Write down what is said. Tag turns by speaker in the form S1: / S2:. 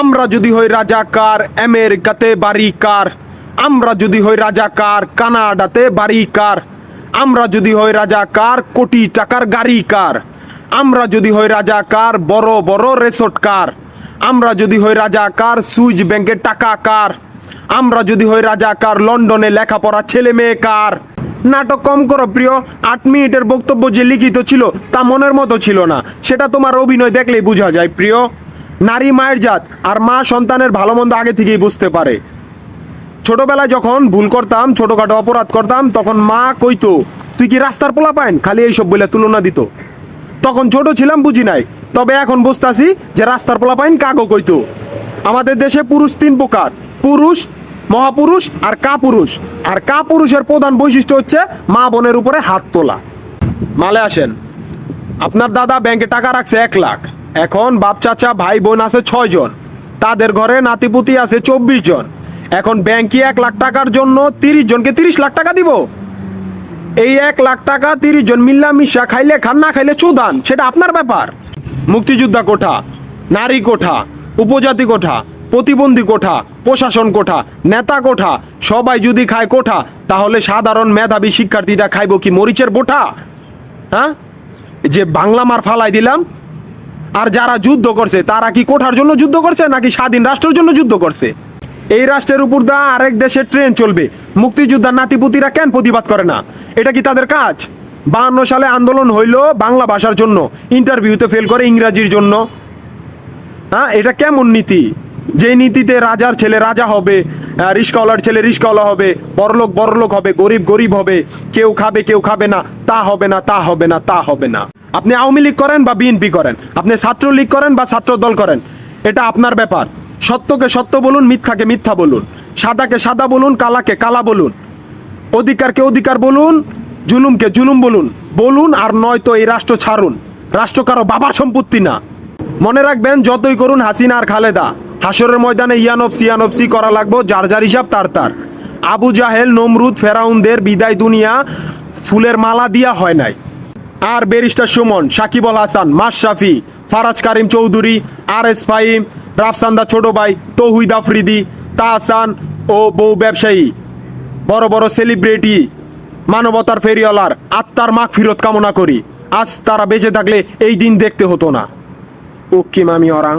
S1: আমরা যদি হই রাজাকার আমেরিকাতে বাড়ি কার, আমরা যদি হই রাজাকার কানাডাতে বাড়ি কার, আমরা যদি হই রাজাকার কোটি টাকার গাড়ি কার, আমরা যদি হই রাজাকার বড় বড় রেসর্ট কার, আমরা যদি হই রাজাকার সুইচ ব্যাংকের টাকা কার, আমরা যদি হই রাজাকার লন্ডনে লেখাপড়া ছেলে মেয়ে কার। নাটক কম করো প্রিয়। 8 মিনিটের বক্তব্য যে লিখিত ছিল তা মনের মতো ছিল না, সেটা তোমার অভিনয় দেখলেই বোঝা যায় প্রিয়। নারী মায়ের জাত, আর মা সন্তানের ভালো মন্দ আগে থেকেই বুঝতে পারে। ছোটবেলায় যখন ভুল করতাম, ছোটখাটো অপরাধ করতাম, তখন মা কইতো তুই কি রাস্তার পোলা পাইন, খালি এইসব বলে তুলনা দিত। তখন ছোট ছিলাম, বুঝি নাই, তবে এখন বুঝতাছি যে রাস্তার পোলা পাইন কাগো কইতো। আমাদের দেশে পুরুষ 3 প্রকার, পুরুষ, মহাপুরুষ আর কাপুরুষ। আর কাপুরুষের প্রধান বৈশিষ্ট্য হচ্ছে মা বোনের উপরে হাত তোলা। মালে আসেন, আপনার দাদা ব্যাংকে টাকা রাখছে 1 লাখ, এখন বাপ চাচা ভাই বোন আছে 6 জন, তাদের ঘরে নাতিপুতি আছে 24 জন। এখন ব্যাংকে 1 লাখ টাকার জন্য 30 জনকে 30 লাখ টাকা দিব? এই 1 লাখ টাকা 30 জন মিল্লামিশা খাইলে খান, না খাইলে চুদান, সেটা আপনার ব্যাপার। মুক্তিযোদ্ধা কোঠা, নারী কোঠা, উপজাতি কোঠা, প্রতিবন্ধী কোঠা, প্রশাসন কোঠা, নেতা কোঠা, সবাই যদি খায় কোঠা, তাহলে সাধারণ মেধাবী শিক্ষার্থীরা খাইব কি মরিচের বোঠা? হ্যাঁ, যে বাংলা মার ফালাই দিলাম। আর যারা যুদ্ধ করছে তারা কি কোঠার জন্য যুদ্ধ করছে নাকি স্বাধীন রাষ্ট্রের জন্য যুদ্ধ করছে? এই রাষ্ট্রের উপর দা আরেক দেশের ট্রেন চলবে, মুক্তিযোদ্ধার নাতিপুতিরা কেন প্রতিবাদ করে না? এটা কি তাদের কাজ? 52 সালে আন্দোলন হইল বাংলা ভাষার জন্য, ইন্টারভিউতে ফেল করে ইংরাজির জন্য। হ্যাঁ, এটা কেমন নীতি? যে নীতিতে রাজার ছেলে রাজা হবে, রিস্কাওয়ালার ছেলে রিস্কাওয়ালা হবে, বড়লোক বড়লোক হবে, গরিব গরিব হবে, কেউ খাবে কেউ খাবে না, তা হবে না, তা হবে না, তা হবে না। আপনি আওয়ামী লীগ করেন বা বিএনপি করেন, আপনি ছাত্রলীগ করেন বা ছাত্র দল করেন, এটা আপনার ব্যাপার। সত্যকে সত্য বলুন, মিথ্যাকে মিথ্যা বলুন, সাদাকে সাদা বলুন, কালাকে কালা বলুন, অধিকারকে অধিকার বলুন, জুলুমকে জুলুম বলুন বলুন, আর নয়তো এই রাষ্ট্র ছাড়ুন। রাষ্ট্র কারো বাবার সম্পত্তি না। মনে রাখবেন, যতই করুন হাসিনা আর খালেদা, হাসরের ময়দানে ইয়ানবসি করা লাগবো, যার যার হিসাব তার তার। আবু জাহেল, নমরুদ, ফেরাউনদের বিদায় দুনিয়া ফুলের মালা দিয়া হয় নাই। আর ব্যারিস্টার সুমন, সাকিব আল হাসান, মাশরাফি, ফারাজ কারিম চৌধুরী, RS ফাহিম, রাফসান্দা ছোট ভাই, তৌহিদ আফ্রিদি, তাহসান ও বউ ব্যবসায়ী, বড় বড় সেলিব্রিটি, মানবতার ফেরিওয়ালার আত্মার মাগফিরাত কামনা করি। আজ তারা বেঁচে থাকলে এই দিন দেখতে হতো না। ওকে মামি অরাং।